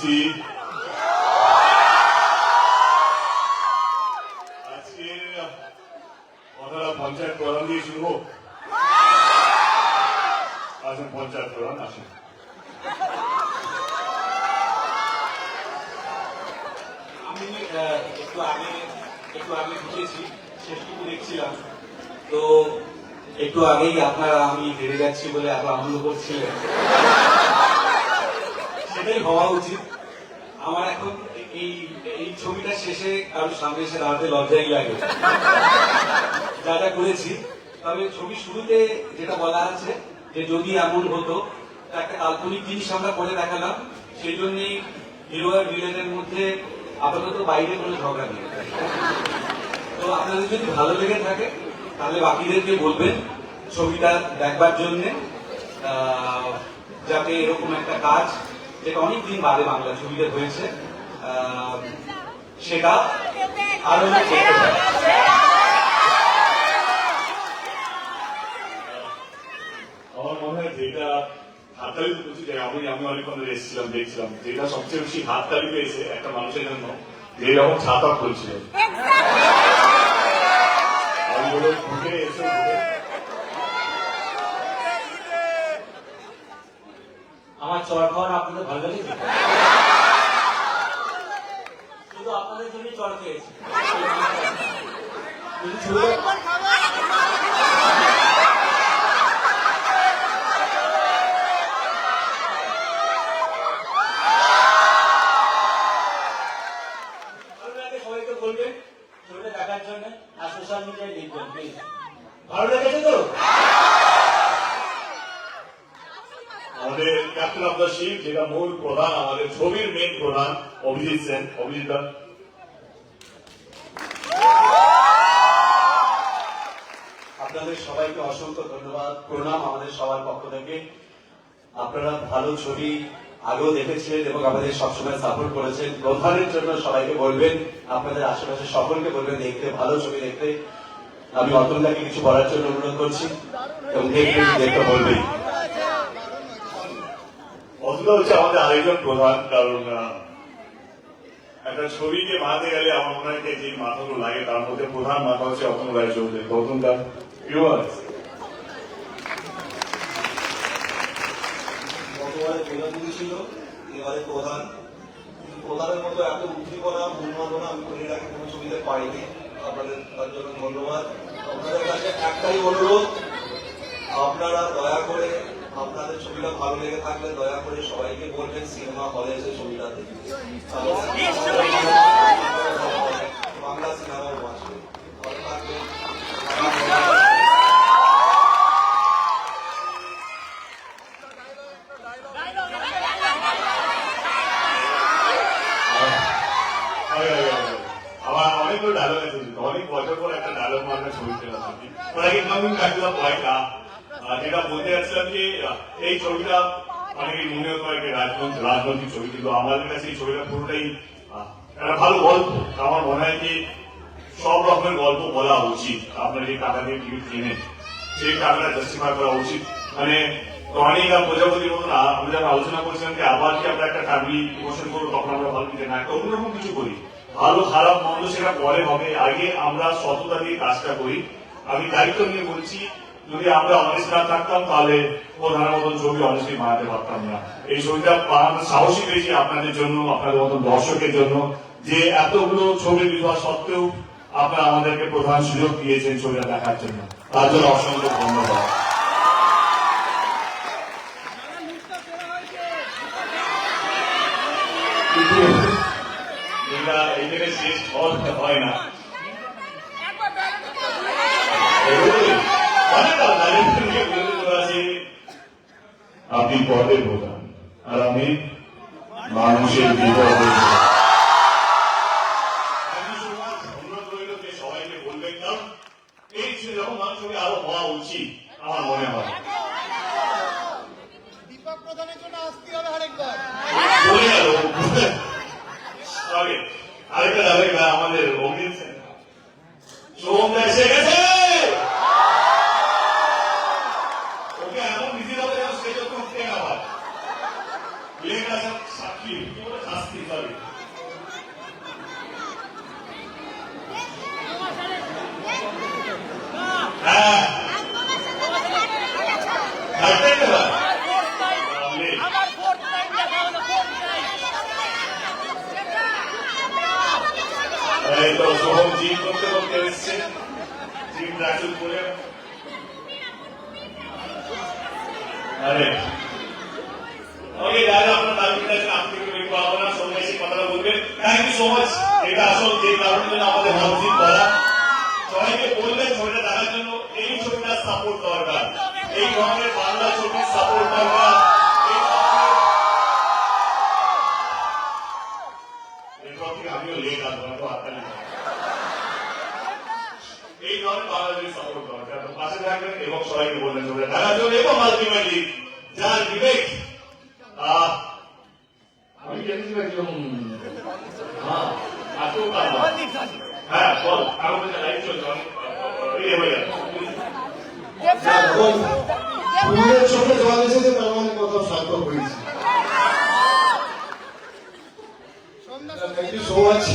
বলছি আজকের কথাটা পঞ্চায়েত প্রধান দিয়ে শুরু হোক। আসুন পঞ্চায়েত প্রধান আসুন। আমি একটু আগে ঢুকেছি, শেষটুকু দেখছিলাম, তো একটু আগেই আপনারা আমি হেরে যাচ্ছি বলে এত আনন্দ করছিলেন, সেটাই হওয়া উচিত। আমার এখন এই এই ছবিটা শেষে কারোর সামনে এসে দাঁড়াতে লজ্জাই লাগে যা যা করেছি। তবে ছবি শুরুতে যেটা বলা আছে যে যদি এমন হতো, একটা কাল্পনিক জিনিস আমরা করে দেখালাম, সেই জন্যই হিরো আর ভিলেনের মধ্যে আপাতত বাইরে কোনো ঝগড়া নেই। তো আপনাদের যদি ভালো লেগে থাকে তাহলে বাকিদেরকে বলবেন ছবিটা দেখবার জন্যে, যাতে এরকম একটা কাজ যেটা অনেকদিন বাদে বাংলা ছবিতে হয়েছে সেটা আরো করতে পারে। আমার মনে হয় যেটা হাততালি বলছি যে আমি অনেকক্ষণ ধরে এসেছিলাম, দেখছিলাম যেটা সবচেয়ে বেশি হাততালি পেয়েছে একটা মানুষের জন্য যে যখন ছাতা খুলছিল। আমার চর খাওয়ার আপনাদের ভালো লেগেছে? শুধু আপনাদের জন্য চর খেয়েছি। সবাইকে বলবেন ছবিটা দেখার জন্য আর সোশ্যাল মিডিয়ায় দেখবেন প্লিজ। ভালো লেগেছে তো? আমাদের ক্যাপ্টেন অফ দ্য শিপ, যেটা মূল প্রধান, আমাদের ছবির মেন প্রধান অভিজিৎ সেন, অভিজিৎ দা। আপনাদের সবাইকে অসংখ্য ধন্যবাদ, প্রণাম আমাদের সবার পক্ষ থেকে। আপনারা ভালো ছবি আগেও দেখেছিলেন এবং আমাদের সবসময় সাপোর্ট করেছেন। প্রধানের জন্য সবাইকে বলবেন, আপনাদের আশেপাশে সকলকে বলবেন দেখতে, ভালো ছবি দেখতে। আমি অতনদাকে কিছু বলার জন্য অনুরোধ করছি এবং দেখতে বলবেই। অতটা হচ্ছে আমাদের আরেকজন প্রধান, কারণ একটা ছবিকে বানাতে গেলে আমার মনে হয় যে মাথাগুলো লাগে তার মধ্যে প্রধান মাথা হচ্ছে অতন রায় চৌধুরী। অতন দা গতবারে প্রধানমন্ত্রী ছিল, এবারে প্রধান। প্রধানের মতো এত উদ্দীপনা উন্মাদনা আমি এর আগে কোনো ছবিতে পাইনি। আপনাদের তার জন্য ধন্যবাদ। আপনাদের কাছে একটাই অনুরোধ, আপনারা দয়া করে আপনাদের ছবিটা ভালো লেগে থাকলে দয়া করে সবাইকে বলবেন সিনেমা হলে এসে ছবিটা দেখতে। বাংলা সিনেমাও বাঁচবে। ভালো থাকবেন। আমার অনেকগুলো ডায়লগ আছে, অনেক বছর পর একটা ডায়লগ মার্কা ছবি পেলাম আর কি। Coming back to the point, যেটা বলতে যাচ্ছিলাম যে এই ছবিটা অনেকে মনে হতো একটা রাজনৈতিক ছবি, কিন্তু আমাদের কাছে এই ছবিটা পুরোটাই একটা ভালো গল্প। আমার মনে হয় যে সব রকমের গল্প বলা উচিত। আপনার যে টাকা দিয়ে টিকিট কিনে সেই টাকাটা জাস্টিফাই করা উচিত। মানে অনেক আর প্রজাপতির মতো না, আমরা যখন আলোচনা করছিলাম যে আবার কি আমরা একটা ফ্যামিলি ইমোশন করবো, তখন আমরা ভালো দিতে না, একটা অন্যরকম কিছু করি। ভালো খারাপ মন্দ সেটা পরে হবে, আগে আমরা সততা দিয়ে কাজটা করি। আমি দায়িত্ব নিয়ে বলছি, যদি আমরা অনেস্ট না থাকতাম তাহলে প্রধানের মতন ছবি অনেস্টলি বানাতে পারতাম না। এই ছবিটা বানানোর সাহসী পেয়েছি আপনাদের জন্য, আপনাদের মতন দর্শকের জন্য, যে এতগুলো ছবি বিভাগ সত্ত্বেও আপনারা আমাদেরকে প্রধান সুযোগ দিয়েছেন ছবিটা দেখার জন্য, তার জন্য অসংখ্য ধন্যবাদ। এই জায়গায় শেষ হয় না, আপনি পদের প্রধান আর আমি মানুষের বিপদে। সবাইকে বলবেন, কারণ এই যখন মানুষ আরো হওয়া উচিত আমার মনে হয়। দীপক প্রধানের জন্য আসতে হবে আরেকবার। আরেকটা দাবি আমাদের অভিজিৎ সেন সোম এসে গেছে। ওকে এমন বিধি হবে যেন সে যখন উঠতে না পারে। কি বলে শাস্তি, সরি। হ্যাঁ, থার্ড টাইম এবার। এই তো সোহম জিম করতে করতে এসছে, জিম ট্রাকসুট পরে। আরে ওকে দাদা, আপনার দাবিটা আছে, আপনি একটু পাবো না, সবাই এসে কথাটা বলবেন। Thank you so much. এটা আসল যে কারণের জন্য আমাদের হাউসিং করা, সবাইকে বলবেন ছবিটা দেখার জন্য। এই ছবিটা সাপোর্ট দরকার, এই ধরনের বাংলা ছবির সাপোর্ট দরকার। এরপর থেকে আমিও লেট আসবো না, তো আটটা এই ধরনের বাংলা ছবির সাপোর্ট দরকার। তো পাশে থাকবেন এবং সবাইকে বলবেন ছবিটা দেখার জন্য। এবং আলটিমেটলি যার বিবেক, আমি জেনেছি হ্যাঁ আসো হ্যাঁ বল, আমার লাইভ চলছে, ফুলের চোখে জল এসেছে, তার মানে কোথাও সার্থক হয়েছে। Thank you so much.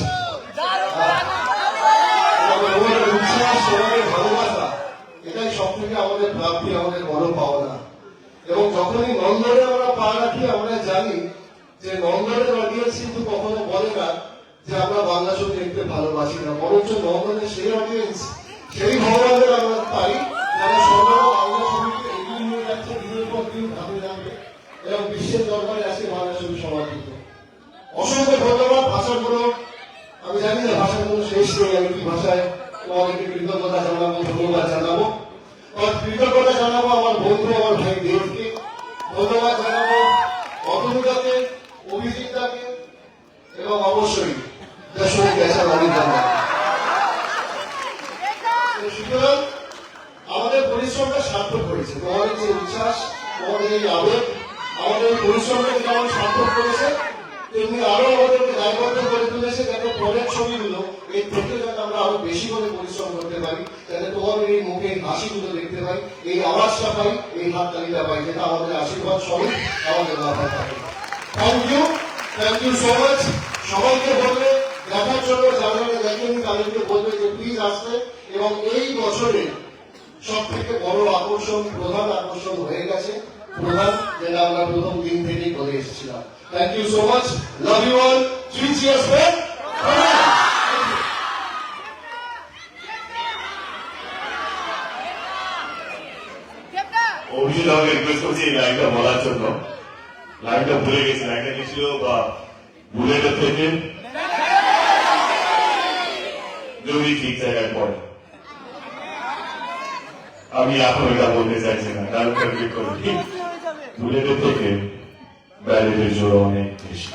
উচ্ছ্বাস, সবাই ভালোবাসা, এটাই সব থেকে আমাদের প্রাপ্তি, আমাদের বড় পাওনা। এবং যখনই নন্দনে আমরা পা রাখি, আমরা জানি যে নন্দনের অডিয়েন্স কিন্তু কখনো বলে না যে আমরা বাংলা ছবি দেখতে ভালোবাসি না, বরঞ্চ নন্দনের সেই অডিয়েন্স, সেই ভগবানের আমরা পাই যারা সর্বদা বাংলা ছবিকে এগিয়ে নিয়ে যাচ্ছে দিনের পর দিন, ধাপে ধাপে, এবং বিশ্বের দরবারে আজকে বাংলা ছবি সমাদৃত। অসংখ্য ধন্যবাদ। ভাষার কোনো, আমি জানি না ভাষার কোনো শেষ নেই, আমি কি ভাষায় তোমাদেরকে কৃতজ্ঞতা জানাবো, ধন্যবাদ জানাবো। কৃতজ্ঞতা জানাবো আমার বন্ধু, আমার ভাই দেবকে, ধন্যবাদ জানাবো অতনুদাকে, অভিজিৎদাকে, এবং অবশ্যই যার সঙ্গে গেছেন অভিজ্ঞতা। সুতরাং আমাদের পরিশ্রমটা সার্থক হয়েছে। তোমাদের যে উচ্ছ্বাস, তোমাদের এই আবেগ, আমাদের এই পরিশ্রমটা যেমন সার্থক করেছে, তেমনি আরো আমাদেরকে দায়বদ্ধ করে তুলেছে যাতে পরের ছবিগুলো এর থেকে যাতে আমরা আরো বেশি করে পরিশ্রম করতে পারি, যাতে তোমাদের এই মুখে এই হাসিগুলো দেখতে পাই, এই আওয়াজটা পাই, এই হাততালিটা পাই, যেটা আমাদের আশীর্বাদ সবই আমাদের মাথায় থাকে। Thank you so much. সবাইকে বলবে দেখার জন্য, যারা দেখেনি তাদেরকে বলবে যে প্লিজ আসবে। এবং এই বছরে সব থেকে বড় আকর্ষণ, প্রধান আকর্ষণ হয়ে গেছে প্রধান, যেটা আমরা প্রথম দিন থেকেই বলে এসেছিলাম। Thank you so much, love you all, 3 cheers for Abhijit আমাকে রিকোয়েস্ট করছি এই লাইনটা বলার জন্য। লাইনটা ভুলে গেছি, লাইনটা কি ছিল? বা বুলেটের থেকে যদি ঠিক জায়গায় পড়ে। আমি এখন এটা বলতে চাইছি না, কারণ কমপ্লিট করি। বুলেটের থেকে ব্যালেটের জোর অনেক বেশি।